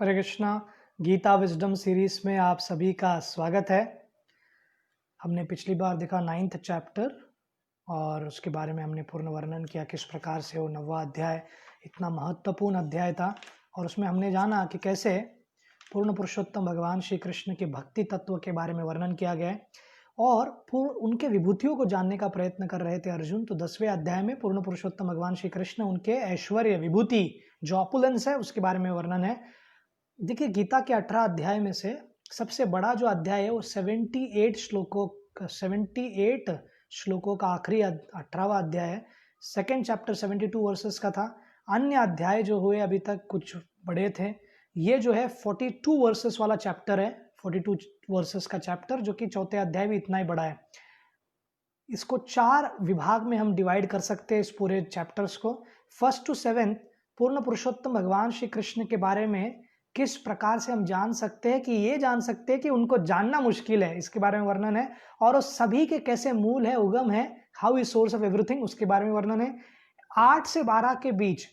हरे Krishna. Gita wisdom series में आप सभी का स्वागत है। हमने पिछली बार देखा 9th चैप्टर और उसके बारे में हमने पूर्ण वर्णन किया किस प्रकार से वो 9वां अध्याय इतना महत्वपूर्ण अध्याय था। और उसमें हमने जाना कि कैसे पूर्ण पुरुषोत्तम भगवान श्री कृष्ण के भक्ति तत्व के बारे में वर्णन किया गया है और उनके विभूतियों को जानने का प्रयत्न कर रहे थे अर्जुन। तो 10वें अध्याय में पूर्ण पुरुषोत्तम भगवान श्री कृष्ण उनके ऐश्वर्य विभूति जो ऑपुलेंस है उसके बारे में वर्णन है। देखिए, गीता के 18 अध्याय में से सबसे बड़ा जो अध्याय है वो 78 श्लोकों का आखिरी 18वां अध्याय है। सेकेंड चैप्टर 72 वर्सेस का था। अन्य अध्याय जो हुए अभी तक कुछ बड़े थे। ये जो है 42 वर्सेस वाला चैप्टर है, 42 वर्सेस का चैप्टर, जो कि चौथे अध्याय भी इतना ही बड़ा है। इसको 4 विभाग में हम डिवाइड कर सकते हैं इस पूरे चैप्टर्स को। 1st to 7th पूर्ण पुरुषोत्तम भगवान श्री कृष्ण के बारे में किस प्रकार से हम जान सकते हैं कि ये जान सकते हैं कि उनको जानना मुश्किल है, इसके बारे में वर्णन है। और वो सभी के कैसे मूल है, उगम है, how is source of everything, उसके बारे में वर्णन है। 8 से 12 के बीच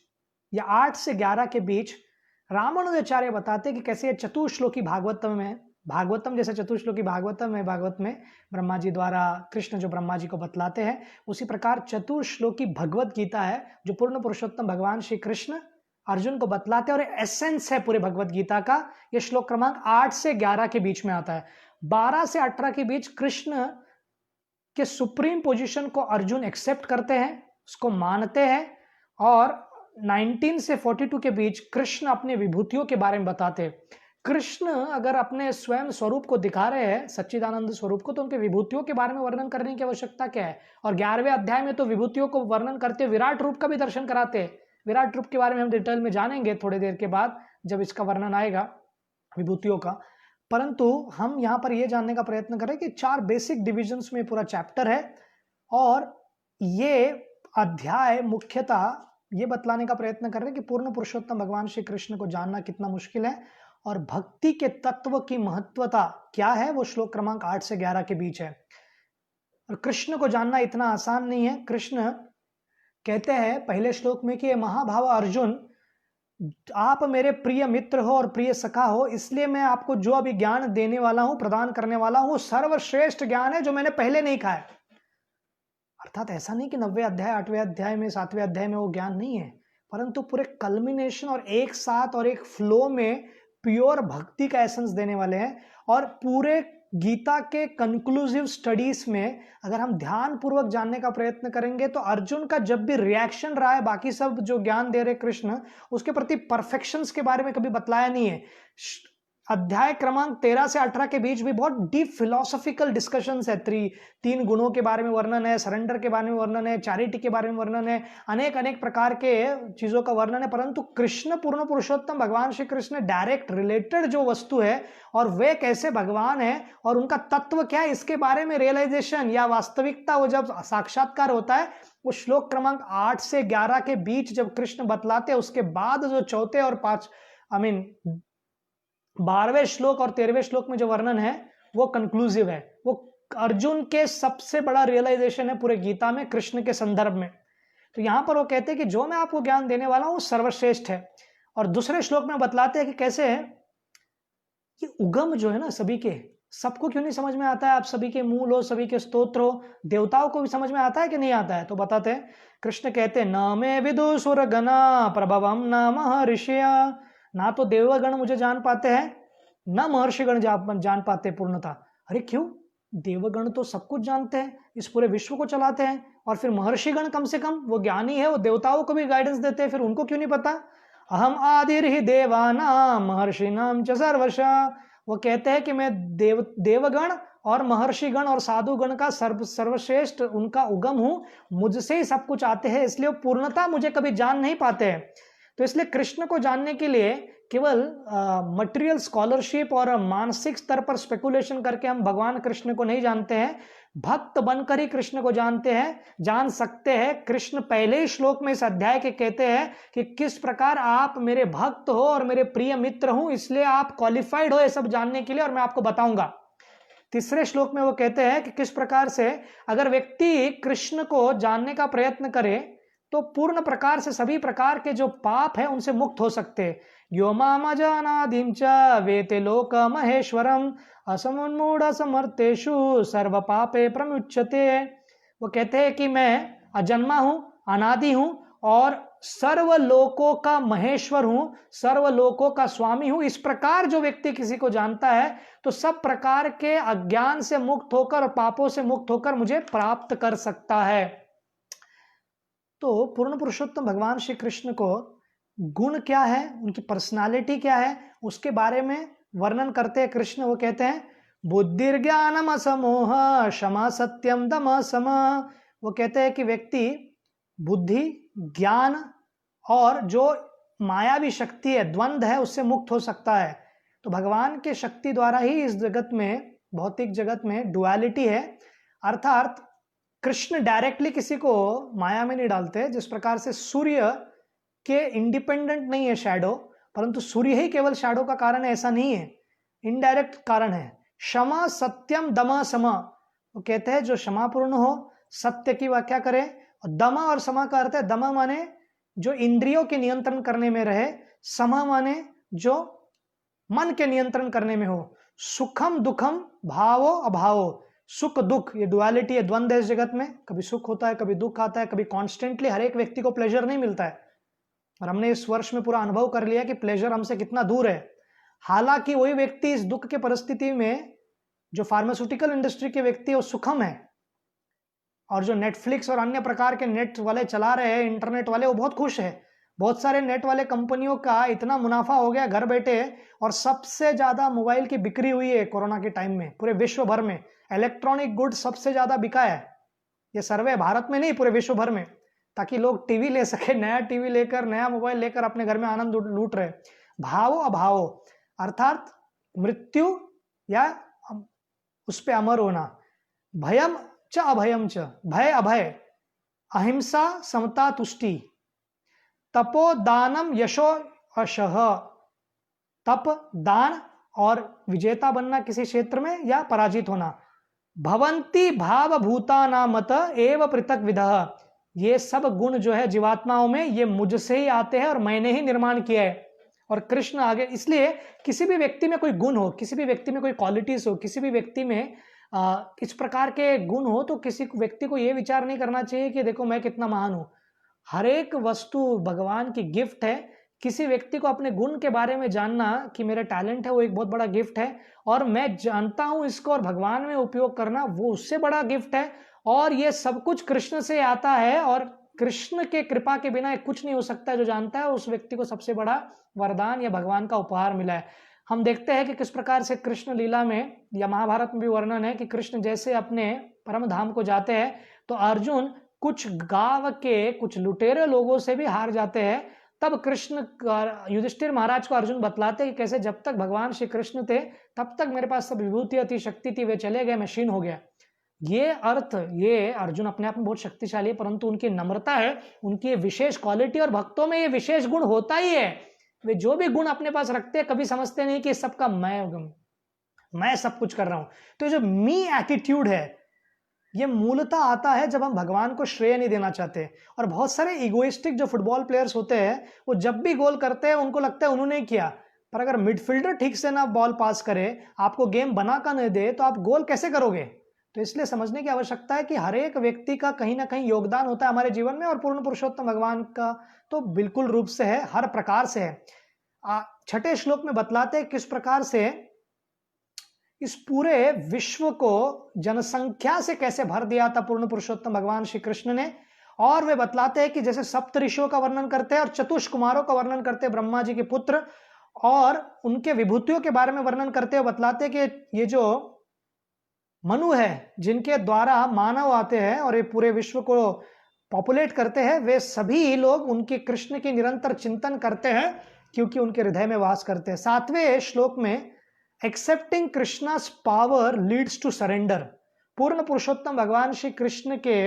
या 8 से 11 के बीच रामानुजाचार्य बताते हैं कि कैसे ये चतुश्लोकी भागवतम में, भागवतम जैसे चतुश्लोकी भागवतम है, भागवत में ब्रह्मा जी द्वारा कृष्ण जो ब्रह्मा जी को बतलाते हैं, उसी प्रकार चतुश्लोकी भगवत गीता है जो पूर्ण पुरुषोत्तम भगवान श्री कृष्ण अर्जुन को बतलाते हैं और एसेंस है पूरे भगवत गीता का। यह श्लोक क्रमांक 8 से 11 के बीच में आता है। 12 से 18 के बीच कृष्ण के सुप्रीम पोजीशन को अर्जुन एक्सेप्ट करते हैं, उसको मानते हैं। और 19 से 42 के बीच कृष्ण अपने विभूतियों के बारे में बताते हैं। कृष्ण अगर अपने स्वयं स्वरूप को दिखा रहे हैं, सच्चिदानंद स्वरूप को, तो उनके विभूतियों के बारे में वर्णन करने की आवश्यकता क्या है। और 11वें अध्याय में तो विभूतियों को वर्णन करते विराट रूप का भी दर्शन कराते हैं। विराट रूप के बारे में हम डिटेल में जानेंगे थोड़ी देर के बाद जब इसका वर्णन आएगा विभूतियों का। परंतु हम यहाँ पर यह जानने का प्रयत्न करें कि 4 बेसिक डिविजन्स में पूरा चैप्टर है और ये अध्याय मुख्यतः ये बतलाने का प्रयत्न कर रहे हैं कि पूर्ण पुरुषोत्तम भगवान श्री कृष्ण को जानना कितना मुश्किल है और भक्ति के तत्व की महत्वता क्या है, वो श्लोक क्रमांक 8 से 11 के बीच है। और कृष्ण को जानना इतना आसान नहीं है। कृष्ण कहते हैं पहले श्लोक में कि महाभाव अर्जुन, आप मेरे प्रिय मित्र हो और प्रिय सखा हो, इसलिए मैं आपको जो अभी ज्ञान देने वाला हूं, प्रदान करने वाला हूं, वो सर्वश्रेष्ठ ज्ञान है जो मैंने पहले नहीं खाया। अर्थात ऐसा नहीं कि 9वें अध्याय 8वें अध्याय में 7वें अध्याय में वो ज्ञान नहीं है, परंतु पूरे कल्मिनेशन और एक साथ और एक फ्लो में प्योर भक्ति का एसेंस देने वाले हैं। और पूरे गीता के कंक्लूसिव स्टडीज में अगर हम ध्यान पूर्वक जानने का प्रयत्न करेंगे तो अर्जुन का जब भी रिएक्शन रहा है बाकी सब जो ज्ञान दे रहे कृष्ण, उसके प्रति परफेक्शंस के बारे में कभी बतलाया नहीं है। अध्याय क्रमांक 13 से 18 के बीच भी बहुत डीप फिलोसॉफिकल डिस्कशंस है। 3 गुणों के बारे में वर्णन है, सरेंडर के बारे में वर्णन है, चैरिटी के बारे में वर्णन है, अनेक प्रकार के चीजों का वर्णन है। परंतु कृष्ण पूर्ण पुरुषोत्तम भगवान श्री कृष्ण डायरेक्ट रिलेटेड जो वस्तु है और वे कैसे भगवान है और उनका तत्व क्या है, इसके बारे में रियलाइजेशन या वास्तविकता वो जब साक्षात्कार होता है, वो श्लोक क्रमांक 8 से 11 के बीच जब कृष्ण बतलाते हैं, उसके बाद जो चौथे और 12वें श्लोक और 13वें श्लोक में जो वर्णन है वो कंक्लूसिव है। वो अर्जुन के सबसे बड़ा रियलाइजेशन है पूरे गीता में कृष्ण के संदर्भ में। तो यहां पर वो कहते हैं कि जो मैं आपको ज्ञान देने वाला हूं सर्वश्रेष्ठ है। और दूसरे श्लोक में बतलाते हैं कि कैसे है कि उगम जो है ना सभी के, सबको क्यों नहीं समझ में आता है। आप सभी के मूल हो, सभी के स्तोत्र हो, देवताओं को भी समझ में आता है कि नहीं आता है। तो बताते हैं, कृष्ण कहते हैं न मे विदुषुर गणा प्रभवम न महर्षिया, ना तो देवगण मुझे जान पाते हैं न महर्षिगण जान पाते पूर्णता। अरे क्यों, देवगण तो सब कुछ जानते हैं, इस पूरे विश्व को चलाते हैं, और फिर महर्षिगण कम से कम वो ज्ञानी है, वो देवताओं को भी गाइडेंस देते हैं, फिर उनको क्यों नहीं पता। अहम आदिर्हि देवानाम महर्षिणाम च सर्वशः, वो कहते हैं कि मैं देवगण और महर्षिगण और साधुगण का सर्वश्रेष्ठ उनका उगम हूं, मुझसे ही सब कुछ आते हैं, इसलिए वो पूर्णता मुझे कभी जान नहीं पाते हैं। तो इसलिए कृष्ण को जानने के लिए केवल मटेरियल स्कॉलरशिप और मानसिक स्तर पर स्पेकुलेशन करके हम भगवान कृष्ण को नहीं जानते हैं, भक्त बनकर ही कृष्ण को जानते हैं, जान सकते हैं। कृष्ण पहले ही श्लोक में इस अध्याय के कहते हैं कि किस प्रकार आप मेरे भक्त हो और मेरे प्रिय मित्र हो, इसलिए आप क्वालिफाइड हो ये सब जानने के लिए, और मैं आपको बताऊंगा। तीसरे श्लोक में वो कहते हैं कि किस प्रकार से अगर व्यक्ति कृष्ण को जानने का प्रयत्न करे तो पूर्ण प्रकार से सभी प्रकार के जो पाप है उनसे मुक्त हो सकते हैं। यो मामजानादिं च वेते लोक महेश्वरम असमुन्मूढ़ समर्थेषु सर्व पापे प्रमुच्यते। वो कहते हैं कि मैं अजन्मा हूं, अनादि हूं और सर्वलोकों का महेश्वर हूं, सर्वलोकों का स्वामी हूं। इस प्रकार जो व्यक्ति किसी को जानता है तो सब प्रकार के अज्ञान से मुक्त होकर और पापों से मुक्त होकर मुझे प्राप्त कर सकता है। तो पूर्ण पुरुषोत्तम भगवान श्री कृष्ण को गुण क्या है, उनकी पर्सनालिटी क्या है, उसके बारे में वर्णन करते हैं कृष्ण। वो कहते हैं बुद्धिर्ज्ञानम असमोह क्षमा सत्यम दम सम। वो कहते हैं कि व्यक्ति बुद्धि, ज्ञान और जो मायावी शक्ति है, द्वंद्व है, उससे मुक्त हो सकता है। तो भगवान के शक्ति द्वारा ही इस जगत में, भौतिक जगत में डुअलिटी है, अर्थात कृष्ण डायरेक्टली किसी को माया में नहीं डालते। जिस प्रकार से सूर्य के इंडिपेंडेंट नहीं है शैडो, परंतु सूर्य ही केवल शैडो का कारण है, ऐसा नहीं है, इनडायरेक्ट कारण है। क्षमा सत्यम दम सम। वो कहते हैं जो क्षमापूर्ण हो, सत्य की व्याख्या करे, और दम और समा का अर्थ है, दम माने जो इंद्रियों के नियंत्रण करने में रहे, समा माने जो मन के नियंत्रण करने में हो, सुखम दुखम भावो अभावो। सुख दुख ये डुअलिटी है, द्वंद्व है इस जगत में, कभी सुख होता है, कभी दुख आता है, कभी कॉन्स्टेंटली हर एक व्यक्ति को प्लेजर नहीं मिलता है। और हमने इस वर्ष में पूरा अनुभव कर लिया कि प्लेजर हमसे कितना दूर है। हालांकि वही व्यक्ति इस दुख के परिस्थिति में, जो फार्मास्यूटिकल इंडस्ट्री के व्यक्ति है, वो सुखम है, और जो नेटफ्लिक्स और अन्य प्रकार के नेट वाले चला रहे हैं, इंटरनेट वाले, वो बहुत खुश है। बहुत सारे नेट वाले कंपनियों का इतना मुनाफा हो गया घर बैठे, और सबसे ज्यादा मोबाइल की बिक्री हुई है कोरोना के टाइम में पूरे विश्व भर में। इलेक्ट्रॉनिक गुड्स सबसे ज्यादा बिका है। ये सर्वे भारत में नहीं, पूरे विश्व भर में, ताकि लोग टीवी ले सके, नया टीवी लेकर, नया मोबाइल लेकर अपने घर में आनंद लूट रहे। भावो अभावो अर्थात मृत्यु या उस पे अमर होना। भयम च अभयम च, भय अभय, अहिंसा समता तुष्टि, तपो दानम यशो अशः। तप, दान और विजेता बनना किसी क्षेत्र में या पराजित होना। भवंती भाव भूता नामत एव पृथक विदः। ये सब गुण जो है जीवात्माओं में, ये मुझसे ही आते हैं और मैंने ही निर्माण किया है। और कृष्ण आगे, इसलिए किसी भी व्यक्ति में कोई गुण हो, किसी भी व्यक्ति में कोई क्वालिटीज हो, किसी भी व्यक्ति में इस प्रकार के गुण हो, तो किसी व्यक्ति को यह विचार नहीं करना चाहिए कि देखो मैं कितना महान हूं। हर एक वस्तु भगवान की गिफ्ट है। किसी व्यक्ति को अपने गुण के बारे में जानना कि मेरा टैलेंट है, वो एक बहुत बड़ा गिफ्ट है, और मैं जानता हूं इसको और भगवान में उपयोग करना, वो उससे बड़ा गिफ्ट है। और ये सब कुछ कृष्ण से आता है, और कृष्ण के कृपा के बिना कुछ नहीं हो सकता है। जो जानता है उस व्यक्ति को सबसे बड़ा वरदान या भगवान का उपहार मिला है। हम देखते हैं कि किस प्रकार से कृष्ण लीला में या महाभारत में भी वर्णन है कि कृष्ण जैसे अपने परम धाम को जाते हैं तो अर्जुन कुछ गांव के कुछ लुटेरे लोगों से भी हार जाते हैं। तब कृष्ण युधिष्ठिर महाराज को अर्जुन बतलाते हैं कि कैसे जब तक भगवान श्री कृष्ण थे तब तक मेरे पास सब विभूतियां थी, शक्ति थी, वे चले गए, मशीन हो गया। ये अर्थ, ये अर्जुन अपने आप में बहुत शक्तिशाली है, परंतु उनकी नम्रता है, उनकी विशेष क्वालिटी, और भक्तों में ये विशेष गुण होता ही है। वे जो भी गुण अपने पास रखते हैं कभी समझते नहीं कि सबका मैं सब कुछ कर रहा हूं। तो जो मी एटीट्यूड है ये मूलतः आता है जब हम भगवान को श्रेय नहीं देना चाहते। और बहुत सारे इगोइस्टिक जो फुटबॉल प्लेयर्स होते हैं वो जब भी गोल करते हैं उनको लगता है उन्होंने किया, पर अगर मिडफील्डर ठीक से ना बॉल पास करे, आपको गेम बना कर नहीं दे, तो आप गोल कैसे करोगे। तो इसलिए समझने की आवश्यकता है कि हर एक व्यक्ति का कहीं ना कहीं योगदान होता है हमारे जीवन में, और पूर्ण पुरुषोत्तम भगवान का तो बिल्कुल रूप से है, हर प्रकार से है। छठे श्लोक में बतलाते हैं किस प्रकार से इस पूरे विश्व को जनसंख्या से कैसे भर दिया था पूर्ण पुरुषोत्तम भगवान श्री कृष्ण ने। और वे बतलाते हैं कि जैसे सप्त ऋषियों का वर्णन करते हैं और चतुष कुमारों का वर्णन करते हैं, ब्रह्मा जी के पुत्र, और उनके विभूतियों के बारे में वर्णन करते हैं। बतलाते हैं कि ये जो मनु है जिनके द्वारा मानव आते हैं और ये पूरे विश्व को पॉपुलेट करते हैं, वे सभी लोग उनके कृष्ण की निरंतर चिंतन करते हैं क्योंकि उनके हृदय में वास करते हैं। 7वें श्लोक में accepting Krishna's power leads to surrender. पूर्ण पुरुषोत्तम भगवान श्री कृष्ण के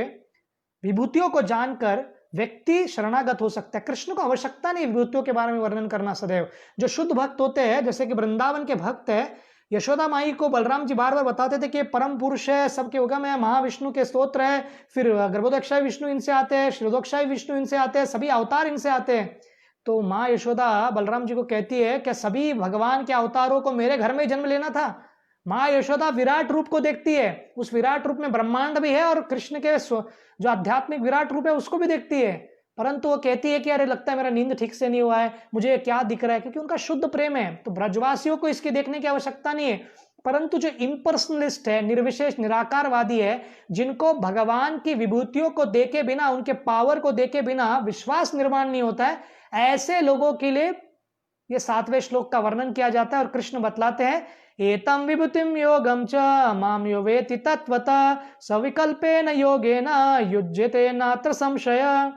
विभूतियों को जानकर व्यक्ति शरणागत हो सकता है। कृष्ण को आवश्यकता नहीं विभूतियों के बारे में वर्णन करना सदैव। जो शुद्ध भक्त होते हैं, जैसे कि वृंदावन के भक्त है, यशोदा माई को बलराम जी बार बार बताते थे कि परम पुरुष है, सबके उगम है, महाविष्णु के स्तोत्र है, फिर गर्भोदक्षाय विष्णु इनसे आते हैं, श्रीरोदक्षाय विष्णु इनसे आते हैं, सभी अवतार इनसे आते हैं। तो माँ यशोदा बलराम जी को कहती है कि सभी भगवान के अवतारों को मेरे घर में जन्म लेना था। माँ यशोदा विराट रूप को देखती है, उस विराट रूप में ब्रह्मांड भी है और कृष्ण के जो आध्यात्मिक विराट रूप है उसको भी देखती है, परंतु वो कहती है कि अरे लगता है मेरा नींद ठीक से नहीं हुआ है, मुझे क्या दिख रहा है, क्योंकि उनका शुद्ध प्रेम है। तो ब्रजवासियों को इसके देखने की आवश्यकता नहीं है, परंतु जो इम्पर्सनलिस्ट है, निर्विशेष निराकारवादी है, जिनको भगवान की विभूतियों को देखे बिना, उनके पावर को देखे बिना विश्वास निर्माण नहीं होता है, ऐसे लोगों के लिए ये 7वें श्लोक का वर्णन किया जाता है। और कृष्ण बतलाते हैं, एतम विभूतिम योगम च माम यो वेति तत्वतः सविकल्पेन योगेन युज्यते नात्र संशय।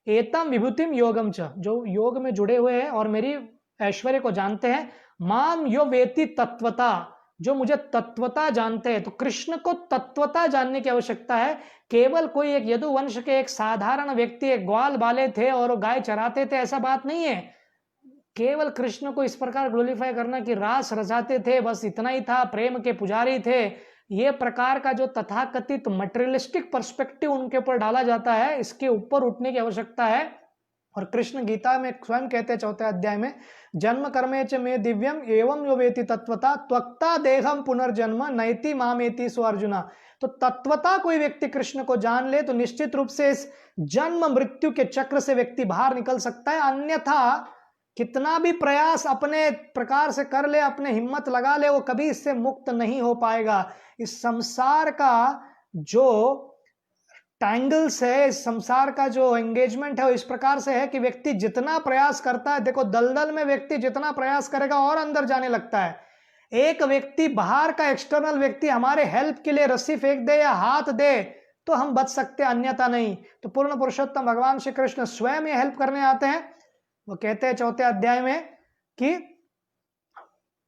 एतम विभूतिम योगम च, जो योग में जुड़े हुए हैं और मेरी ऐश्वर्य को जानते हैं, माम यो वेति तत्वता, जो मुझे तत्वता जानते हैं। तो कृष्ण को तत्वता जानने की आवश्यकता है। केवल कोई एक यदुवंश के एक साधारण व्यक्ति एक ग्वाल बाले थे और गाय चराते थे, ऐसा बात नहीं है। केवल कृष्ण को इस प्रकार ग्लोरीफाई करना कि रास रचाते थे, बस इतना ही था, प्रेम के पुजारी थे, ये प्रकार का जो तथाकथित मटेरियलिस्टिक पर्सपेक्टिव उनके ऊपर डाला जाता है, इसके ऊपर उठने की आवश्यकता है। और कृष्ण गीता में स्वयं कहते हैं 4वें अध्याय में, जन्म कर्मे च मे दिव्यम एवं यो वेति तत्वता त्वक्ता देहम पुनर्जन्म नैति मामेति सो अर्जुना। तो तत्वता कोई व्यक्ति कृष्ण को जान ले तो निश्चित रूप से इस जन्म मृत्यु के चक्र से व्यक्ति बाहर निकल सकता है, अन्यथा कितना भी प्रयास अपने प्रकार से कर ले, अपने हिम्मत लगा ले, वो कभी इससे मुक्त नहीं हो पाएगा। इस संसार का जो टैंगल्स है, इस संसार का जो एंगेजमेंट है वो इस प्रकार से है कि व्यक्ति जितना प्रयास करता है, देखो दलदल में व्यक्ति जितना प्रयास करेगा और अंदर जाने लगता है। एक व्यक्ति बाहर का एक्सटर्नल व्यक्ति हमारे हेल्प के लिए रस्सी फेंक दे या हाथ दे तो हम बच सकते, अन्यथा नहीं। तो पूर्ण पुरुषोत्तम भगवान श्री कृष्ण स्वयं ये हेल्प करने आते हैं। वो कहते हैं 4वें अध्याय में कि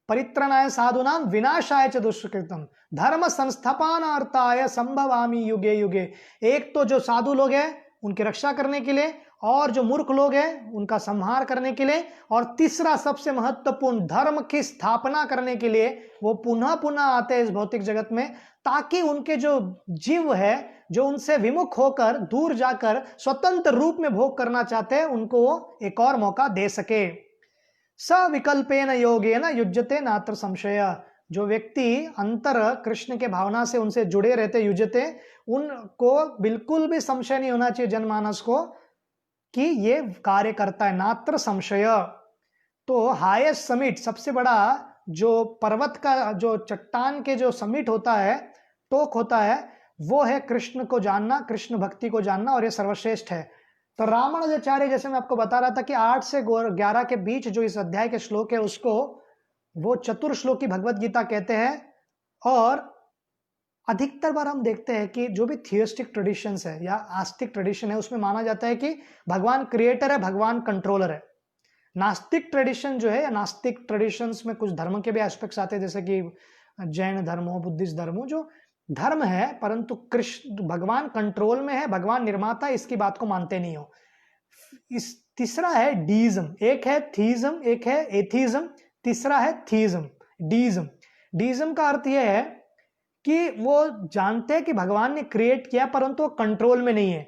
परित्रणाय साधुनाम विनाशाय च दुष्कृतम धर्म संस्थापनार्थाय संभवामि युगे युगे। एक तो जो साधु लोग हैं उनकी रक्षा करने के लिए, और जो मूर्ख लोग हैं उनका संहार करने के लिए, और तीसरा सबसे महत्वपूर्ण धर्म की स्थापना करने के लिए वो पुनः पुनः आते हैं इस भौतिक जगत में, ताकि उनके जो जीव है, जो उनसे विमुख होकर दूर जाकर स्वतंत्र रूप में भोग करना चाहते हैं, उनको वो एक और मौका दे सके। सविकल्पेन योगेन युज्यते नात्र संशय। जो व्यक्ति अंतर कृष्ण के भावना से उनसे जुड़े रहते, युज्यते, उनको बिल्कुल भी संशय नहीं होना चाहिए जनमानस को कि ये कार्य करता है, नात्र संशय। तो हाईएस्ट समिट, सबसे बड़ा जो पर्वत का जो चट्टान के जो समिट होता है, टोक होता है, वो है कृष्ण को जानना, कृष्ण भक्ति को जानना, और ये सर्वश्रेष्ठ है। तो रामानुजाचार्य, जैसे मैं आपको बता रहा था कि 8 से 11 के बीच जो इस अध्याय के श्लोक है उसको वो चतुर्श्लोकी भगवत गीता कहते हैं। और अधिकतर बार हम देखते हैं कि जो भी थियोस्टिक ट्रेडिशंस है या आस्तिक ट्रेडिशन है उसमें माना जाता है कि भगवान क्रिएटर है, भगवान कंट्रोलर है। नास्तिक ट्रेडिशन जो है, या नास्तिक ट्रेडिशंस में कुछ धर्म के भी एस्पेक्ट्स आते हैं, जैसे कि जैन धर्म हो, बुद्धिस्ट धर्म हो, जो धर्म है परंतु कृष्ण भगवान कंट्रोल में है, भगवान निर्माता, इसकी बात को मानते नहीं हो। इस तीसरा है डीइज्म, एक है थीइज्म, एक है एथीइज्म, तीसरा है थीइज्म, डीइज्म। डीइज्म का अर्थ यह है कि वो जानते हैं कि भगवान ने क्रिएट किया परंतु वो कंट्रोल में नहीं है।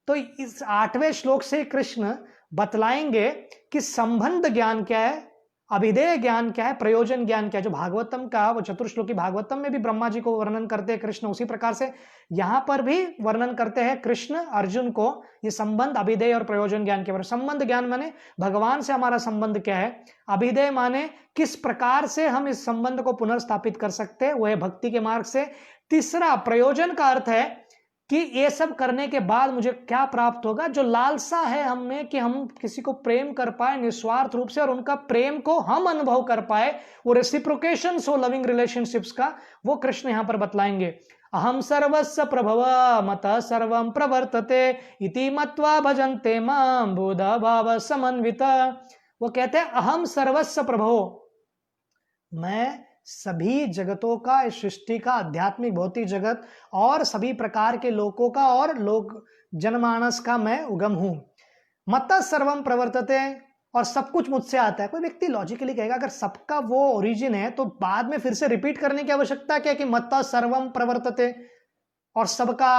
तो इस 8वें श्लोक से कृष्ण बतलाएंगे कि संबंध ज्ञान क्या है, अभिधेय ज्ञान क्या है, प्रयोजन ज्ञान क्या है। जो भागवतम का वो चतुर्श्लोकी भागवतम में भी ब्रह्मा जी को वर्णन करते हैं कृष्ण, उसी प्रकार से यहां पर भी वर्णन करते हैं कृष्ण अर्जुन को ये संबंध, अभिधेय और प्रयोजन ज्ञान के बारे में। संबंध ज्ञान माने भगवान से हमारा संबंध क्या है, अभिधेय माने किस प्रकार से हम इस संबंध को पुनर्स्थापित कर सकते हैं, वो है भक्ति के मार्ग से। तीसरा प्रयोजन का अर्थ है कि ये सब करने के बाद मुझे क्या प्राप्त होगा, जो लालसा है हम में कि हम किसी को प्रेम कर पाए निस्वार्थ रूप से और उनका प्रेम को हम अनुभव कर पाए, वो रेसिप्रोकेशन हो लविंग रिलेशनशिप्स का, वो कृष्ण यहां पर बतलाएंगे। अहम सर्वस्व प्रभव मत सर्वम प्रवर्तते इति मत्वा भजन्ते मां बुध भाव समन्वित। वो कहते हैं अहम सर्वस्व प्रभव, मैं सभी जगतों का, इस सृष्टि का, आध्यात्मिक भौतिक जगत और सभी प्रकार के लोकों का और लोक जनमानस का मैं उगम हूं। मत सर्वम प्रवर्तते, और सब कुछ मुझसे आता है। कोई व्यक्ति लॉजिकली कहेगा अगर सबका वो ओरिजिन है तो बाद में फिर से रिपीट करने की आवश्यकता क्या कि मत सर्वम प्रवर्तते और सबका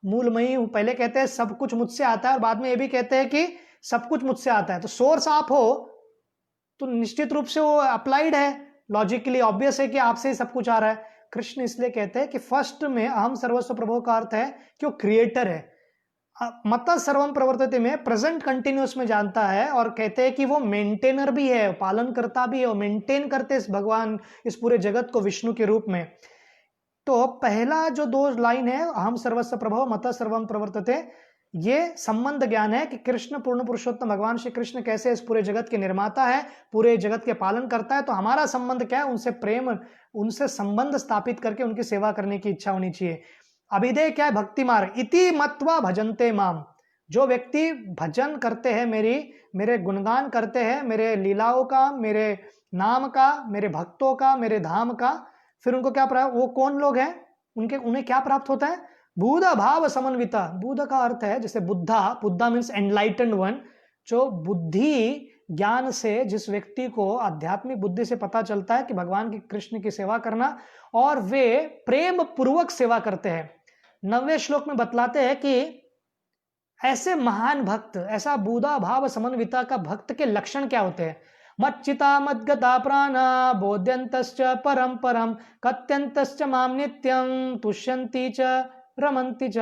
मूल मैं ही हूं। पहले कहते हैं सब कुछ मुझसे आता है और बाद में ये भी कहते हैं कि सब कुछ मुझसे आता है। तो सोर्स आप हो तो निश्चित रूप से वो अप्लाइड है, लॉजिकली ऑब्वियस है कि आपसे ही सब कुछ आ रहा है। कृष्ण इसलिए कहते हैं कि फर्स्ट में अहम सर्वस्व प्रभो का अर्थ है कि वो क्रिएटर है। मत सर्वम प्रवर्तते में प्रेजेंट कंटिन्यूस में जानता है, और कहते हैं कि वो मेंटेनर भी है, पालन करता भी है, वो मेंटेन करते इस भगवान, इस पूरे जगत को विष्णु के रूप में। तो पहला जो दो लाइन है, अहम सर्वस्व प्रभव मत सर्वम प्रवर्तते, ये संबंध ज्ञान है कि कृष्ण पूर्ण पुरुषोत्तम भगवान श्री कृष्ण कैसे इस पूरे जगत के निर्माता है, पूरे जगत के पालन करता है। तो हमारा संबंध क्या है, उनसे प्रेम, उनसे संबंध स्थापित करके उनकी सेवा करने की इच्छा होनी चाहिए। अभिधेय क्या है, भक्ति मार्ग, इति मत्वा भजन्ते माम। जो व्यक्ति भजन करते हैं मेरे गुणगान करते हैं, मेरे लीलाओं का, मेरे नाम का, मेरे भक्तों का, मेरे धाम का, फिर उनको क्या प्राप्त, वो कौन लोग हैं, उन्हें क्या प्राप्त होता है, बुध भाव समन्विता। बुध का अर्थ है जैसे बुद्धा मीन्स एनलाइटेंड वन, जो बुद्धि ज्ञान से, जिस व्यक्ति को आध्यात्मिक बुद्धि से पता चलता है कि भगवान की कृष्ण की सेवा करना, और वे प्रेम पूर्वक सेवा करते हैं। 9वें श्लोक में बतलाते हैं कि ऐसे महान भक्त, ऐसा बुधा भाव समन्विता का भक्त के लक्षण क्या होते हैं। मच्चिता मद्गता प्राणा बोध्यंतश्च परम परम कत्यंतश्च माम नित्यं तुष्यन्ति च रमन्ति च।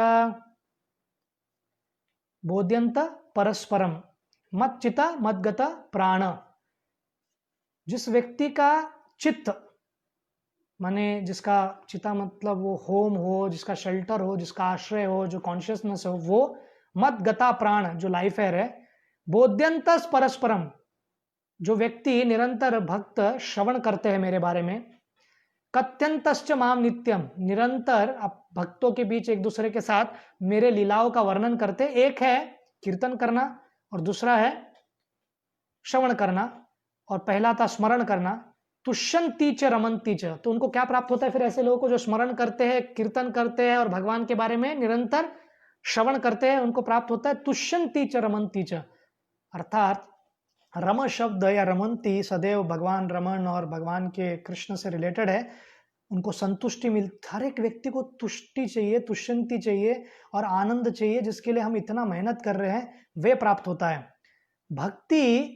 बोध्यंत परस्परम, मच्चिता मद्गता प्राण। जिस व्यक्ति का चित्त, माने जिसका चिता मतलब वो होम हो, जिसका शेल्टर हो, जिसका आश्रय हो, जो कॉन्शियसनेस हो, वो मत गता प्राण जो लाइफ है। बोध्यंतस परस्परम, जो व्यक्ति निरंतर भक्त श्रवण करते हैं मेरे बारे में। कत्यंतश्च माम नित्यम, निरंतर भक्तों के बीच एक दूसरे के साथ मेरे लीलाओं का वर्णन करते। एक है कीर्तन करना और दूसरा है श्रवण करना, और पहला था स्मरण करना। तुष्यन्ति च रमन्ति च, तो उनको क्या प्राप्त होता है फिर ऐसे लोगों को जो स्मरण करते हैं, कीर्तन करते हैं और भगवान के बारे में निरंतर श्रवण करते हैं, उनको प्राप्त होता है तुष्यन्ति च रमन्ति च। अर्थात रम शब्द या रमन्ति सदैव भगवान रमन और भगवान के कृष्ण से रिलेटेड है। उनको संतुष्टि मिलती, हर एक व्यक्ति को तुष्टि चाहिए, तुष्यन्ति चाहिए और आनंद चाहिए, जिसके लिए हम इतना मेहनत कर रहे हैं, वे प्राप्त होता है। भक्ति,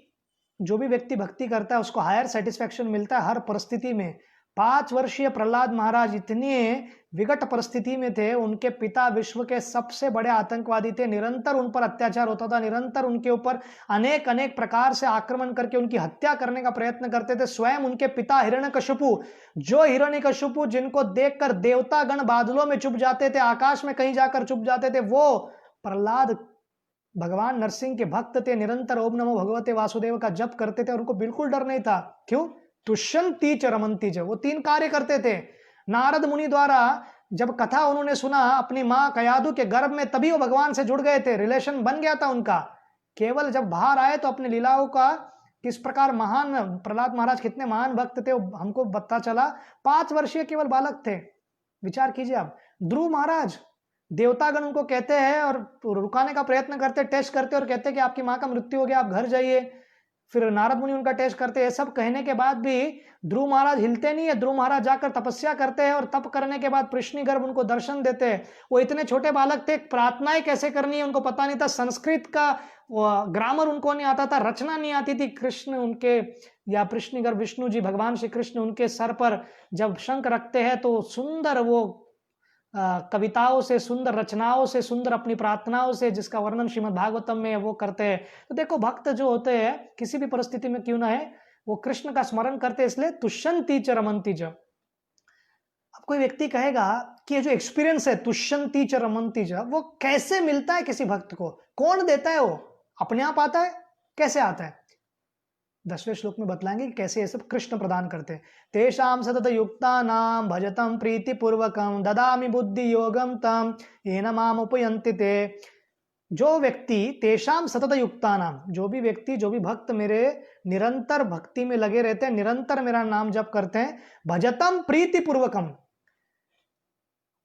जो भी व्यक्ति भक्ति करता है उसको हायर सेटिस्फैक्शन मिलता है हर परिस्थिति में। 5 वर्षीय प्रहलाद महाराज इतने विकट परिस्थिति में थे, उनके पिता विश्व के सबसे बड़े आतंकवादी थे, निरंतर उन पर अत्याचार होता था, निरंतर उनके ऊपर अनेक अनेक प्रकार से आक्रमण करके उनकी हत्या करने का प्रयत्न करते थे। स्वयं उनके पिता हिरण्यकशिपु, जो हिरण्यकशिपु जिनको देखकर देवता गण बादलों में चुप जाते थे, आकाश में कहीं जाकर चुप जाते थे, वो प्रहलाद भगवान नरसिंह के भक्त थे, निरंतर ओम नमो भगवते वासुदेव का जप करते थे और उनको बिल्कुल डर नहीं था। क्यों? तुष्यन्ति च रमन्ति च, वो 3 कार्य करते थे। नारद मुनि द्वारा जब कथा उन्होंने सुना अपनी मां कयादु के गर्भ में, तभी वो भगवान से जुड़ गए थे, रिलेशन बन गया था उनका। केवल जब बाहर आए तो अपनी लीलाओं का किस प्रकार महान, प्रहलाद महाराज कितने महान भक्त थे हमको पता चला। 5 वर्षीय केवल बालक थे। विचार कीजिए आप, ध्रुव महाराज, देवतागण उनको कहते हैं और रुकाने का प्रयत्न करते, टेस्ट करते और कहते कि आपकी मां का मृत्यु हो गया, आप घर जाइए। फिर नारद मुनि उनका टेस्ट करते हैं। सब कहने के बाद भी ध्रुव महाराज हिलते नहीं है। ध्रुव महाराज जाकर तपस्या करते हैं और तप करने के बाद कृष्ण गर्भ उनको दर्शन देते हैं। वो इतने छोटे बालक थे, प्रार्थनाएं कैसे करनी है उनको पता नहीं था, संस्कृत का ग्रामर उनको नहीं आता था, रचना नहीं आती थी। कृष्ण उनके, या कृष्ण गर्भ विष्णु जी भगवान श्री कृष्ण उनके सर पर जब शंख रखते हैं तो सुंदर वो कविताओं से, सुंदर रचनाओं से, सुंदर अपनी प्रार्थनाओं से, जिसका वर्णन श्रीमद् भागवतम में वो करते हैं। तो देखो, भक्त जो होते हैं किसी भी परिस्थिति में क्यों ना है, वो कृष्ण का स्मरण करते, इसलिए तुष्यन्ति च रमन्ति च। अब कोई व्यक्ति कहेगा कि ये जो एक्सपीरियंस है तुष्यन्ति च रमन्ति च, वो कैसे मिलता है किसी भक्त को, कौन देता है? वो अपने आप आता है? कैसे आता है? 10वें श्लोक में बतलाएंगे कि कैसे ये सब कृष्ण प्रदान करते हैं। तेषाम सतत युक्तानां भजतं प्रीतिपूर्वकं ददामि बुद्धि योगम तम येन माम उपयन्ति ते। जो व्यक्ति, तेषाम सतत युक्तानां, जो भी व्यक्ति, जो भी भक्त मेरे निरंतर भक्ति में लगे रहते हैं, निरंतर मेरा नाम जप करते हैं, भजतं प्रीतिपूर्वकम,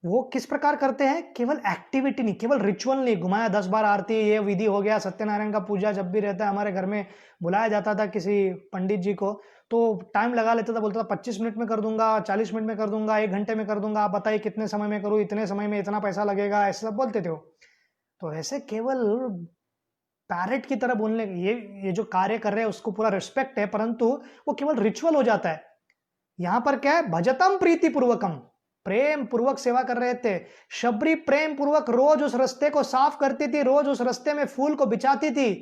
वो किस प्रकार करते हैं? केवल एक्टिविटी नहीं, केवल रिचुअल नहीं, घुमाया 10 बार आरती, ये विधि हो गया, सत्यनारायण का पूजा जब भी रहता है, हमारे घर में बुलाया जाता था किसी पंडित जी को, तो टाइम लगा लेता था, बोलता था 25 मिनट में कर दूंगा, 40 मिनट में कर दूंगा, 1 घंटे में कर दूंगा, आप बताइए कितने समय में करूँ, इतने समय में इतना पैसा लगेगा, ऐसे सब बोलते थे वो। तो ऐसे केवल पैरेट की तरह बोलने, ये जो कार्य कर रहे हैं उसको पूरा रिस्पेक्ट है, परंतु वो केवल रिचुअल हो जाता है। यहां पर क्या है, भजतम प्रीति पूर्वकम, प्रेम पूर्वक सेवा कर रहे थे। शबरी प्रेम पूर्वक रोज उस रास्ते को साफ करती थी, रोज उस रास्ते में फूल को बिछाती थी,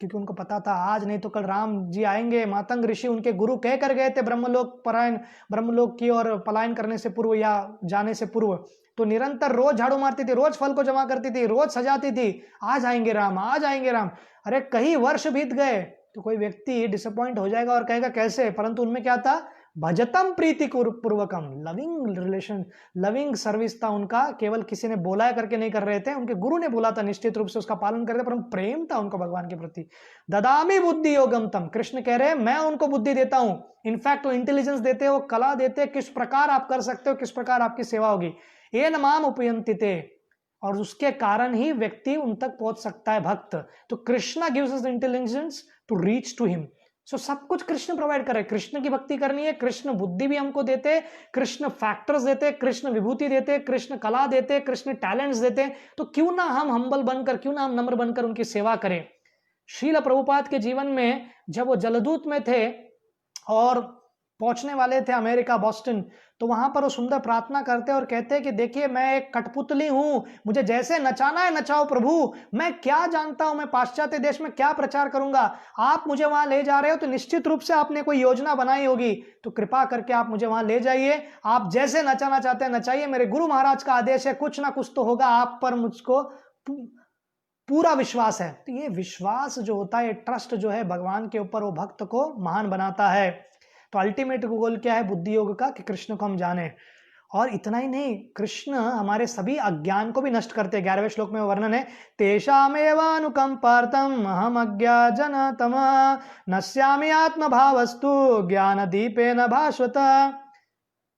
क्योंकि उनको पता था आज नहीं तो कल राम जी आएंगे। मातंग ऋषि उनके गुरु कह कर गए थे ब्रह्मलोक की ओर पलायन करने से पूर्व या जाने से पूर्व, तो निरंतर रोज झाड़ू मारती थी, रोज फल को जमा करती थी, रोज सजाती थी, आज आएंगे राम, आज आएंगे राम। अरे कई वर्ष बीत गए तो कोई व्यक्ति डिसअपॉइंट हो जाएगा और कहेगा कैसे, परंतु उनमें क्या था, भजतम प्रीति पूर्वकम, लविंग रिलेशन, लविंग सर्विस था उनका। केवल किसी ने बोला है करके नहीं कर रहे थे, उनके गुरु ने बोला था, निश्चित रूप से उसका पालन कर रहे थे, परंतु प्रेम था उनको भगवान के प्रति। ददामी बुद्धि योगम तम, कृष्ण कह रहे हैं मैं उनको बुद्धि देता हूं, इनफैक्ट वो इंटेलिजेंस देते हैं, वो कला देते हैं, किस प्रकार आप कर सकते हो, किस प्रकार आपकी सेवा होगी। ये नमाम उपयंतिते, और उसके कारण ही व्यक्ति उन तक पहुंच सकता है भक्त। तो Krishna gives us intelligence to reach to him. So सब कुछ कृष्ण प्रोवाइड कर रहे हैं। कृष्ण की भक्ति करनी है, कृष्ण बुद्धि भी हमको देते, कृष्ण फैक्टर्स देते, कृष्ण विभूति देते, कृष्ण कला देते, कृष्ण टैलेंट्स देते। तो क्यों ना हम हम्बल बनकर, क्यों ना हम नम्र बनकर उनकी सेवा करें। श्रील प्रभुपाद के जीवन में जब वो जलदूत में थे और पहुंचने वाले थे अमेरिका बॉस्टन, तो वहां पर वो सुंदर प्रार्थना करते और कहते हैं कि देखिए मैं एक कठपुतली हूं, मुझे जैसे नचाना है नचाओ प्रभु, मैं क्या जानता हूं, मैं पाश्चात्य देश में क्या प्रचार करूंगा, आप मुझे वहां ले जा रहे हो तो निश्चित रूप से आपने कोई योजना बनाई होगी, तो कृपा करके आप मुझे वहां ले जाइए, आप जैसे नचाना चाहते हैं नचाइए, मेरे गुरु महाराज का आदेश है, कुछ ना कुछ तो होगा, आप पर मुझको पूरा विश्वास है। तो ये विश्वास जो होता है, ट्रस्ट जो है भगवान के ऊपर, वो भक्त को महान बनाता है। तो अल्टीमेट गोल क्या है बुद्धि योग का, कि कृष्ण को हम जाने। और इतना ही नहीं, कृष्ण हमारे सभी अज्ञान को भी नष्ट करते हैं। 11वें श्लोक में वर्णन है, तेषामेवानुकंपार्थम अहम अज्ञानतम नश्यामि आत्मभावस्तु ज्ञान दीपेन भास्वत।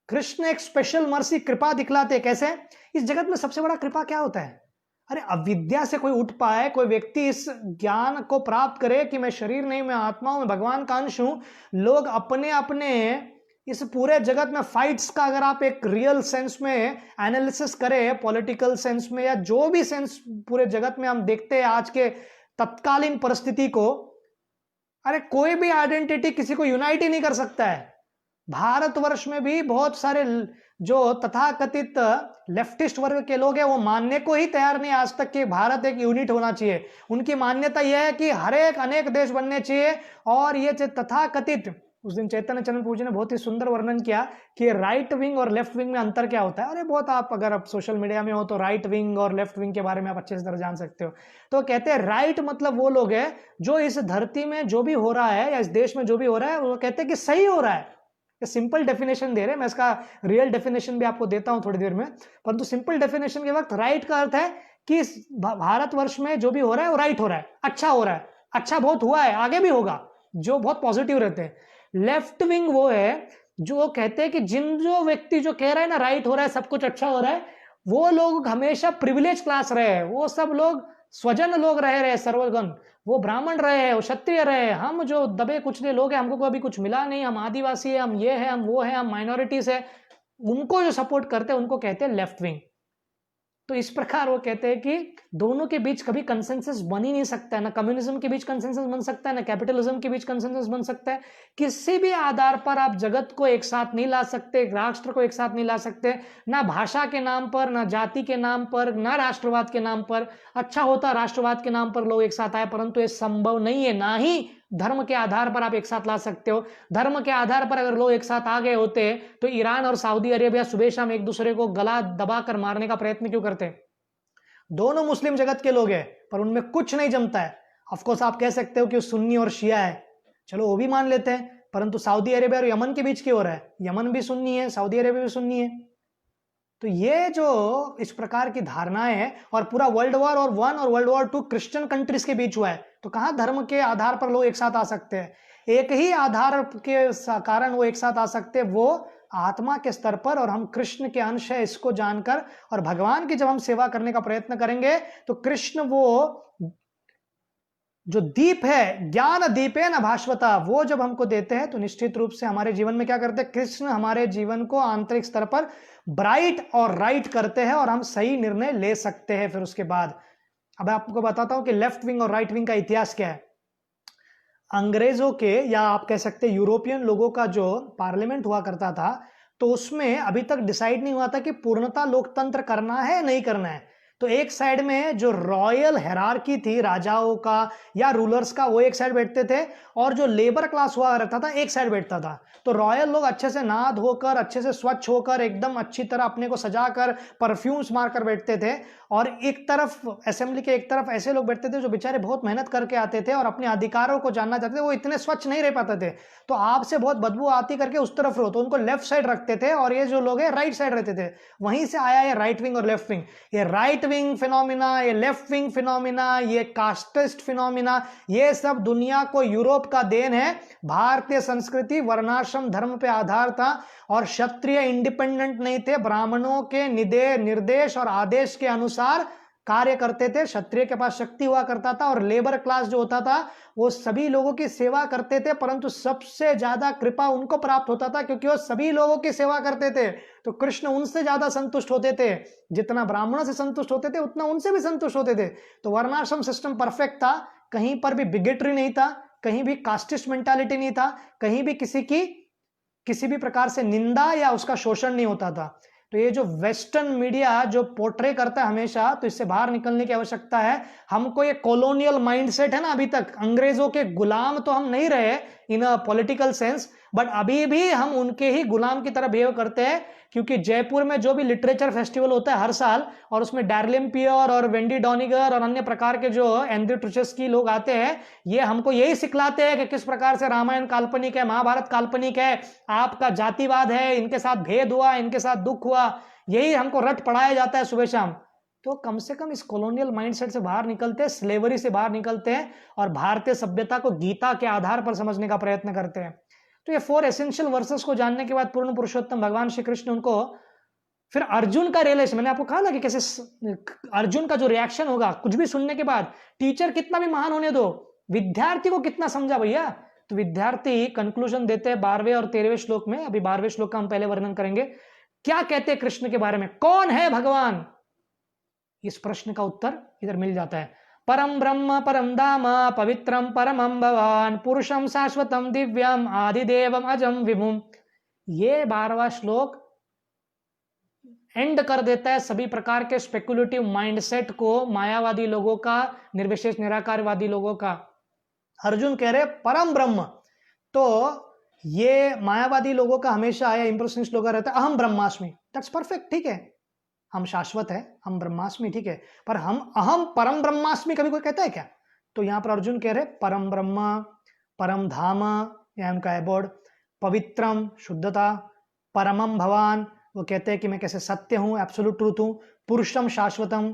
कृष्ण एक स्पेशल मर्सी, कृपा दिखलाते। कैसे? इस जगत में सबसे बड़ा कृपा क्या होता है? अरे अविद्या से कोई उठ पाए, कोई व्यक्ति इस ज्ञान को प्राप्त करे कि मैं शरीर नहीं, मैं आत्मा हूं, मैं भगवान का अंश हूं। लोग अपने अपने इस पूरे जगत में फाइट्स का अगर आप एक रियल सेंस में एनालिसिस करें, पॉलिटिकल सेंस में या जो भी सेंस पूरे जगत में हम देखते हैं आज के तत्कालीन परिस्थिति को, अरे कोई भी आइडेंटिटी किसी को यूनाइट ही नहीं कर सकता है। भारतवर्ष में भी बहुत सारे जो तथाकथित लेफ्टिस्ट वर्ग के लोग हैं, वो मानने को ही तैयार नहीं आज तक कि भारत एक यूनिट होना चाहिए। उनकी मान्यता यह है कि हर एक अनेक देश बनने चाहिए। और ये तथाकथित, उस दिन चैतन्य चरण प्रभु जी ने बहुत ही सुंदर वर्णन किया कि राइट विंग और लेफ्ट विंग में अंतर क्या होता है। अरे बहुत, आप अगर आप सोशल मीडिया में हो तो राइट विंग और लेफ्ट विंग के बारे में आप अच्छे से तरह जान सकते हो। तो कहते हैं राइट मतलब वो लोग हैं जो इस धरती में जो भी हो रहा है या इस देश में जो भी हो रहा है वो कहते हैं कि सही हो रहा है। सिंपल डेफिनेशन दे रहे हैं, मैं इसका रियल डेफिनेशन भी आपको देता हूं थोड़ी देर में, परंतु सिंपल डेफिनेशन के वक्त राइट का अर्थ है कि भारतवर्ष में जो भी हो रहा है वो राइट हो रहा है, अच्छा हो रहा है, अच्छा बहुत हुआ है, आगे भी होगा, जो बहुत पॉजिटिव रहते हैं। लेफ्ट विंग वो है जो कहते हैं कि जो व्यक्ति जो कह रहा है ना राइट हो रहा है, सब कुछ अच्छा हो रहा है, वो लोग हमेशा प्रिविलेज क्लास रहे हैं, वो सब लोग स्वजन लोग रहे सर्वगण, वो ब्राह्मण रहे, वो क्षत्रिय रहे। हम जो दबे कुचले लोग हैं, हमको कभी कुछ मिला नहीं, हम आदिवासी है, हम ये है, हम वो है, हम माइनॉरिटीज है, उनको जो सपोर्ट करते हैं उनको कहते हैं लेफ्ट विंग। तो इस प्रकार वो कहते हैं कि दोनों के बीच कभी कंसेंसस बन ही नहीं सकता है, ना कम्युनिज्म के बीच कंसेंसस बन सकता है, ना कैपिटलिज्म के बीच कंसेंसस बन सकता है। किसी भी आधार पर आप जगत को एक साथ नहीं ला सकते, राष्ट्र को एक साथ नहीं ला सकते, ना भाषा के नाम पर, ना जाति के नाम पर, ना राष्ट्रवाद के नाम पर। अच्छा होता राष्ट्रवाद के नाम पर लोग एक साथ आए, परंतु ये संभव नहीं है। ना ही धर्म के आधार पर आप एक साथ ला सकते हो। धर्म के आधार पर अगर लोग एक साथ आ गए होते तो ईरान और सऊदी अरेबिया सुबह शाम एक दूसरे को गला दबाकर मारने का प्रयत्न क्यों करते? दोनों मुस्लिम जगत के लोग हैं, पर उनमें कुछ नहीं जमता है। ऑफकोर्स आप कह सकते हो कि सुन्नी और शिया है, चलो वो भी मान लेते हैं, परंतु सऊदी अरेबिया और यमन के बीच क्यों हो रहा है? यमन भी सुन्नी है, सऊदी अरेबिया भी सुन्नी है। तो ये जो इस प्रकार की धारणाएं हैं, और पूरा वर्ल्ड वॉर और 1 और वर्ल्ड वॉर 2 क्रिश्चियन कंट्रीज के बीच हुआ है, तो कहां धर्म के आधार पर लोग एक साथ आ सकते हैं? एक ही आधार के कारण वो एक साथ आ सकते हैं, वो आत्मा के स्तर पर, और हम कृष्ण के अंश है इसको जानकर, और भगवान की जब हम सेवा करने का प्रयत्न करेंगे तो कृष्ण वो जो दीप है, ज्ञान दीपे न भास्वता, वो जब हमको देते हैं तो निश्चित रूप से हमारे जीवन में क्या करते हैं? कृष्ण हमारे जीवन को आंतरिक स्तर पर ब्राइट और राइट करते हैं, और हम सही निर्णय ले सकते हैं फिर उसके बाद। अब आपको बताता हूं कि लेफ्ट विंग और राइट विंग का इतिहास क्या है। अंग्रेजों के, या आप कह सकते हैं यूरोपियन लोगों का जो पार्लियामेंट हुआ करता था, तो उसमें अभी तक डिसाइड नहीं हुआ था कि पूर्णतः लोकतंत्र करना है नहीं करना है। तो एक साइड में जो रॉयल हेरार्की थी राजाओं का या रूलर्स का, वो एक साइड बैठते थे, और जो लेबर क्लास हुआ रहता था एक साइड बैठता था। तो रॉयल लोग अच्छे से नहा धोकर, अच्छे से स्वच्छ होकर, एकदम अच्छी तरह अपने को सजाकर, परफ्यूम्स मारकर बैठते थे, और एक तरफ असेंबली के एक तरफ ऐसे लोग बैठते थे जो बेचारे बहुत मेहनत करके आते थे और अपने अधिकारों को जानना चाहते थे, वो इतने स्वच्छ नहीं रह पाते थे, तो आपसे बहुत बदबू आती करके उस तरफ रहो, तो उनको लेफ्ट साइड रखते थे, और ये जो लोग हैं राइट साइड रहते थे। वहीं से आया ये राइट विंग और लेफ्ट विंग। ये राइट विंग फिनोमिना, ये लेफ्ट विंग फिनोमिना, ये कास्टिस्ट फिनोमिना, ये सब दुनिया को यूरोप का देन है। भारतीय संस्कृति वर्णाश्रम धर्म पे आधार था, और क्षत्रिय इंडिपेंडेंट नहीं थे, ब्राह्मणों के निर्देश और आदेश के अनुसार कार्य करते थे। क्षत्रिय के पास शक्ति हुआ करता था, और लेबर क्लास जो होता था वो सभी लोगों की सेवा करते थे, परंतु सबसे ज्यादा कृपा उनको प्राप्त होता था क्योंकि वो सभी लोगों की सेवा करते थे। तो कृष्ण उनसे ज्यादा संतुष्ट होते थे, जितना ब्राह्मणों से संतुष्ट होते थे उतना उनसे भी संतुष्ट होते थे। तो वर्णाश्रम सिस्टम परफेक्ट था, कहीं पर भी बिगेटरी नहीं था, कहीं भी कास्टिस्ट मेंटालिटी नहीं था, कहीं भी किसी भी प्रकार से निंदा या उसका शोषण नहीं होता था। तो ये जो वेस्टर्न मीडिया जो पोर्ट्रे करता है हमेशा, तो इससे बाहर निकलने की आवश्यकता है। हमको ये कॉलोनियल माइंडसेट है ना, अभी तक अंग्रेजों के गुलाम तो हम नहीं रहे इन अ पॉलिटिकल सेंस, बट अभी भी हम उनके ही गुलाम की तरह बिहेव करते हैं। क्योंकि जयपुर में जो भी लिटरेचर फेस्टिवल होता है हर साल, और उसमें डार्लिन पियर और वेंडी डॉनिगर और अन्य प्रकार के जो एंड्रयू ट्रुचेस्की लोग आते हैं, ये हमको यही सिखलाते हैं कि किस प्रकार से रामायण काल्पनिक है, महाभारत काल्पनिक है, आपका जातिवाद है, इनके साथ भेद हुआ, इनके साथ दुख हुआ, यही हमको रट पढ़ाया जाता है सुबह शाम। तो कम से कम इस कॉलोनियल माइंडसेट से बाहर निकलते हैं, स्लेवरी से बाहर निकलते हैं, और भारतीय सभ्यता को गीता के आधार पर समझने का प्रयत्न करते हैं। तो ये 4 एसेंशियल वर्सेस को जानने के बाद पूर्ण पुरुषोत्तम भगवान श्री कृष्ण उनको, फिर अर्जुन का रियलाइजेशन, मैंने आपको कहा ना कि कैसे अर्जुन का जो रिएक्शन होगा कुछ भी सुनने के बाद, टीचर कितना भी महान होने दो, विद्यार्थी को कितना समझा भैया। तो विद्यार्थी कंक्लूजन देते हैं 12वें और 13वें श्लोक में। अभी 12वें श्लोक का हम पहले वर्णन करेंगे। क्या कहते हैं कृष्ण के बारे में, कौन है भगवान, इस प्रश्न का उत्तर इधर मिल जाता है। परम ब्रह्म परम धाम पवित्रम परमं भवान पुरुषम शाश्वतम दिव्यम आदिदेवम अजम विभुम। ये 12वां श्लोक एंड कर देता है सभी प्रकार के स्पेकुलेटिव माइंडसेट को, मायावादी लोगों का, निर्विशेष निराकारवादी लोगों का। अर्जुन कह रहे परम ब्रह्म, तो ये मायावादी लोगों का हमेशा आया इंप्रेशनिस्ट लोगों का रहता है अहम ब्रह्मास्मि, दैट्स परफेक्ट, ठीक है, हम शाश्वत है, हम ब्रह्मास्मि, ठीक है, पर हम अहम परम ब्रह्मास्मि कभी कोई कहता है क्या? तो यहां पर अर्जुन कह रहे परम ब्रह्म, परम धाम, यह उनका एबोर्ड, पवित्रम शुद्धता, परमम भवान, वो कहते हैं कि मैं कैसे सत्य हूं, एब्सोल्यूट ट्रूथ हूं, पुरुषम शाश्वतम,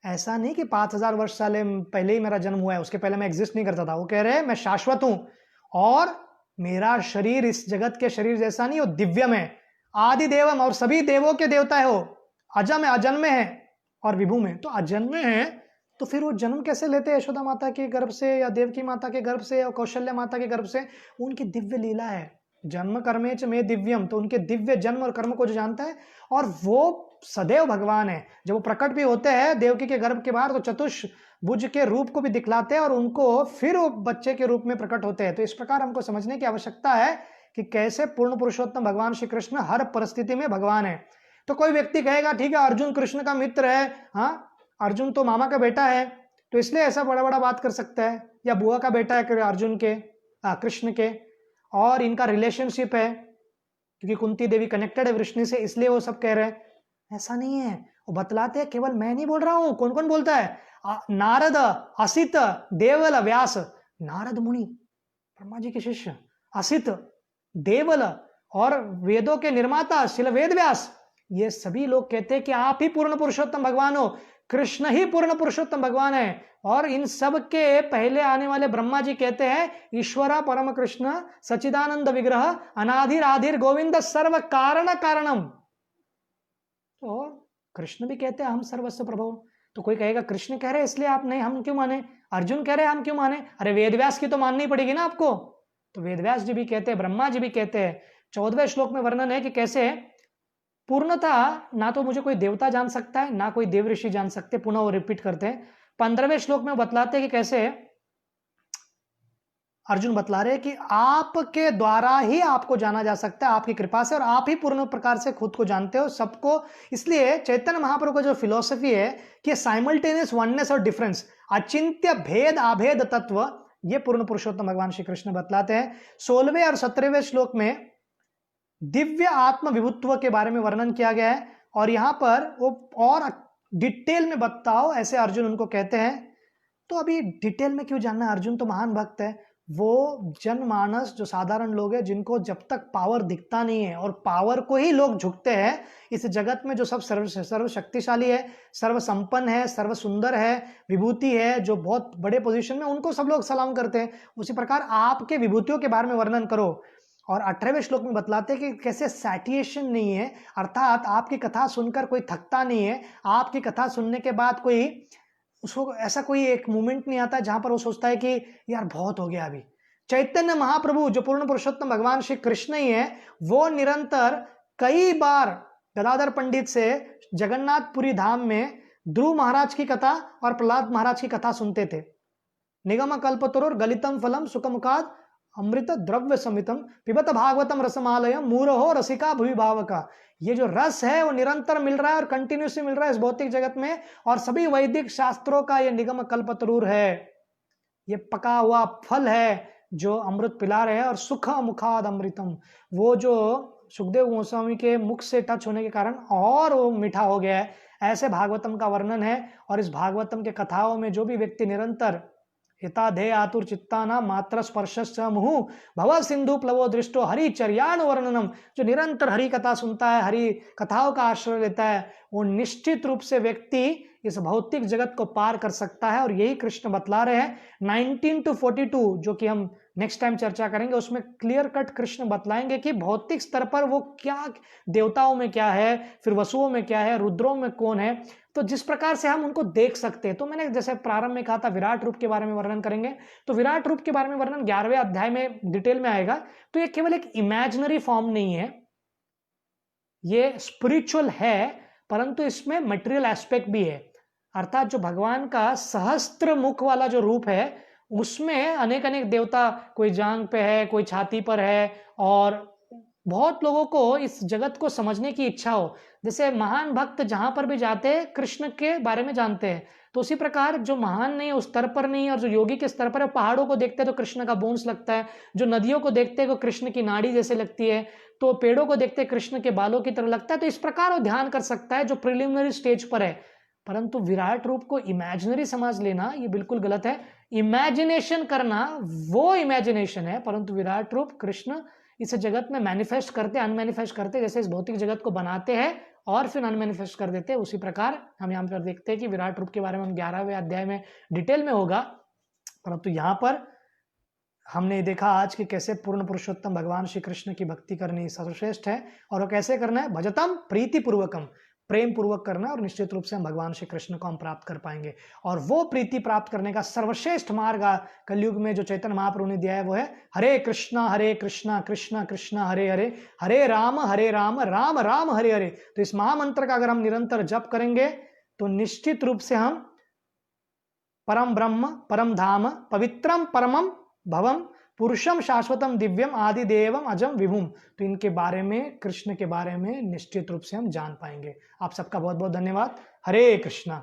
ऐसा नहीं कि 5000 वर्ष साल पहले ही मेरा जन्म हुआ है, उसके पहले मैं एग्जिस्ट नहीं करता था। वो कह रहे हैं मैं शाश्वत हूं, और मेरा शरीर इस जगत के शरीर जैसा नहीं, वो दिव्यम है, आदि देवम, और सभी देवों के देवता है, वो अजम है, अजन्मे है, और विभु में। तो अजन्मे है, तो फिर वो जन्म कैसे लेते हैं यशोदा माता के गर्भ से, या देवकी माता के गर्भ से, या कौशल्या माता के गर्भ से? उनकी दिव्य लीला है, जन्म कर्मेच में दिव्यम, तो उनके दिव्य जन्म और कर्म को जो जानता है, और वो सदैव भगवान है। जब वो प्रकट भी होते हैं देवकी के गर्भ के बाहर, तो चतुष्भुज के रूप को भी दिखलाते हैं, और उनको फिर वो बच्चे के रूप में प्रकट होते हैं। तो इस प्रकार हमको समझने की आवश्यकता है कि कैसे पूर्ण पुरुषोत्तम भगवान श्री कृष्ण हर परिस्थिति में भगवान है। तो कोई व्यक्ति कहेगा ठीक है अर्जुन कृष्ण का मित्र है, हाँ अर्जुन तो मामा का बेटा है, तो इसलिए ऐसा बड़ा बड़ा बात कर सकता है, या बुआ का बेटा है अर्जुन के, कृष्ण के, और इनका रिलेशनशिप है क्योंकि कुंती देवी कनेक्टेड है वृष्णि से, इसलिए वो सब कह रहे हैं। ऐसा नहीं है, वो बतलाते हैं, केवल मैं नहीं बोल रहा हूं, कौन कौन बोलता है, नारद, असित, देवल, व्यास, नारद मुनि ब्रह्मा जी के शिष्य, असित, देवल, और वेदों के निर्माता शिल वेद व्यास, ये सभी लोग कहते हैं कि आप ही पूर्ण पुरुषोत्तम भगवान हो, कृष्ण ही पूर्ण पुरुषोत्तम भगवान है। और इन सब के पहले आने वाले ब्रह्मा जी कहते हैं ईश्वरा परम कृष्ण सचिदानंद विग्रह अनाधिर आधिर गोविंद सर्व कारण कारणम। तो कृष्ण भी कहते हैं हम सर्वस्व प्रभु। तो कोई कहेगा कृष्ण कह रहे इसलिए आप नहीं, हम क्यों माने, अर्जुन कह रहे हम क्यों माने, अरे वेदव्यास की तो माननी पड़ेगी ना आपको। तो वेदव्यास जी भी कहते हैं, ब्रह्मा जी भी कहते हैं। 14वें श्लोक में वर्णन है कि कैसे पूर्णतः ना तो मुझे कोई देवता जान सकता है, ना कोई देव ऋषि जान सकते। पुनः वो रिपीट करते हैं 15वें श्लोक में, बतलाते हैं कि कैसे अर्जुन बतला रहे हैं कि आपके द्वारा ही आपको जाना जा सकता है, आपकी कृपा से, और आप ही पूर्ण प्रकार से खुद को जानते हो सबको। इसलिए चैतन्य महाप्रभु का जो फिलॉसफी है कि साइमल्टेनियस वननेस और डिफरेंस, अचिंत्य भेद अभेद तत्व, ये पूर्ण पुरुषोत्तम भगवान श्री कृष्ण बतलाते हैं। 16वें और 17वें श्लोक में दिव्य आत्म विभुत्व के बारे में वर्णन किया गया है, और यहां पर वो और डिटेल में बताओ, ऐसे अर्जुन उनको कहते हैं। तो अभी डिटेल में क्यों जानना है, अर्जुन तो महान भक्त है। वो जनमानस जो साधारण लोग हैं, जिनको जब तक पावर दिखता नहीं है, और पावर को ही लोग झुकते हैं इस जगत में, जो सब सर्व शक्तिशाली है, सर्व संपन्न है, सर्व सुंदर है, विभूति है, जो बहुत बड़े पोजीशन में, उनको सब लोग सलाम करते हैं। उसी प्रकार आपके विभूतियों के बारे में वर्णन करो। और 18वें श्लोक में बतलाते हैं कि कैसे सैटिएशन नहीं है, अर्थात आपकी कथा सुनकर कोई थकता नहीं है, आपकी कथा सुनने के बाद कोई उसको ऐसा कोई एक मोमेंट नहीं आता जहां पर वो सोचता है कि यार बहुत हो गया अभी। चैतन्य महाप्रभु जो पूर्ण पुरुषोत्तम भगवान श्री कृष्ण ही है, वो निरंतर कई बार गदाधर पंडित से जगन्नाथपुरी धाम में ध्रुव महाराज की कथा और प्रहलाद महाराज की कथा सुनते थे। निगम कल्पतरुर गलितम फलम सुखमुखाद अमृत द्रव्य समितम पिबत भागवतम रसमालयम मूरहो रसिका भुवि भावका। ये जो रस है वो निरंतर मिल रहा है और कंटिन्यूसली मिल रहा है इस भौतिक जगत में, और सभी वैदिक शास्त्रों का ये निगम कल्पतरुर है, ये पका हुआ फल है जो अमृत पिला रहे हैं। और सुख मुखाद अमृतम, वो जो सुखदेव गोस्वामी के मुख से टच होने के कारण और वो मीठा हो गया है, ऐसे भागवतम का वर्णन है। और इस भागवतम के कथाओं में जो भी व्यक्ति निरंतर हिताधे आतुर चित्ताना मात्र स्पर्श मुहु भव सिंधु प्लवो दृष्टो हरिचर्याण वर्णनम, जो निरंतर हरि कथा सुनता है, हरि कथाओं का आश्रय लेता है, वो निश्चित रूप से व्यक्ति इस भौतिक जगत को पार कर सकता है। और यही कृष्ण बतला रहे हैं 19 to 42, जो कि हम नेक्स्ट टाइम चर्चा करेंगे, उसमें क्लियर कट कृष्ण बतलाएंगे कि भौतिक स्तर पर वो क्या, देवताओं में क्या है, फिर वसुओं में क्या है, रुद्रों में कौन है, तो जिस प्रकार से हम उनको देख सकते हैं। तो मैंने जैसे प्रारंभ में कहा था विराट रूप के बारे में वर्णन करेंगे, तो विराट रूप के बारे में वर्णन 11वें अध्याय में डिटेल में आएगा। तो ये केवल एक इमेजिनरी फॉर्म नहीं है, ये स्पिरिचुअल है, परंतु इसमें मटेरियल एस्पेक्ट भी है। अर्थात जो भगवान का सहस्त्र मुख वाला जो रूप है, उसमें अनेक अनेक देवता, कोई जांग पे है, कोई छाती पर है, और बहुत लोगों को इस जगत को समझने की इच्छा हो, जैसे महान भक्त जहां पर भी जाते हैं कृष्ण के बारे में जानते हैं, तो उसी प्रकार जो महान नहीं है उस स्तर पर नहीं है, और जो योगी के स्तर पर है, पहाड़ों को देखते हैं तो कृष्ण का बोन्स लगता है, जो नदियों को देखते हैं तो कृष्ण की नाड़ी जैसे लगती है, तो पेड़ों को देखते हैं कृष्ण के बालों की तरह लगता है। तो इस प्रकार वो ध्यान कर सकता है जो प्रिलिमिनरी स्टेज पर है। परंतु विराट रूप को इमेजिनरी समझ लेना ये बिल्कुल गलत है। इमेजिनेशन करना वो इमेजिनेशन है, परंतु विराट रूप कृष्ण इस जगत में मैनिफेस्ट करते, अनमैनिफेस्ट करते, जैसे इस भौतिक जगत को बनाते हैं और फिर अनमैनिफेस्ट कर देते हैं, उसी प्रकार हम यहाँ पर देखते हैं कि विराट रूप के बारे में हम 11वें अध्याय में डिटेल में होगा। परंतु यहाँ पर हमने देखा आज कि कैसे पूर्ण पुरुषोत्तम भगवान श्री कृष्ण की भक्ति करनी सर्वश्रेष्ठ है, और वो कैसे करना है, भजतम प्रीति पूर्वकम, प्रेम पूर्वक करना, और निश्चित रूप से हम भगवान श्री कृष्ण को हम प्राप्त कर पाएंगे। और वो प्रीति प्राप्त करने का सर्वश्रेष्ठ मार्ग कलयुग में जो चैतन्य महाप्रभु ने दिया है वो है हरे कृष्णा कृष्णा कृष्णा हरे हरे, हरे राम राम राम हरे हरे। तो इस महामंत्र का अगर हम निरंतर जप करेंगे तो निश्चित रूप से हम परम ब्रह्म, परम धाम, पवित्रम परमम भवम, पुरुषम शाश्वतम दिव्यम आदि देवम अजम विभुम, तो इनके बारे में, कृष्ण के बारे में निश्चित रूप से हम जान पाएंगे। आप सबका बहुत बहुत धन्यवाद। हरे कृष्णा।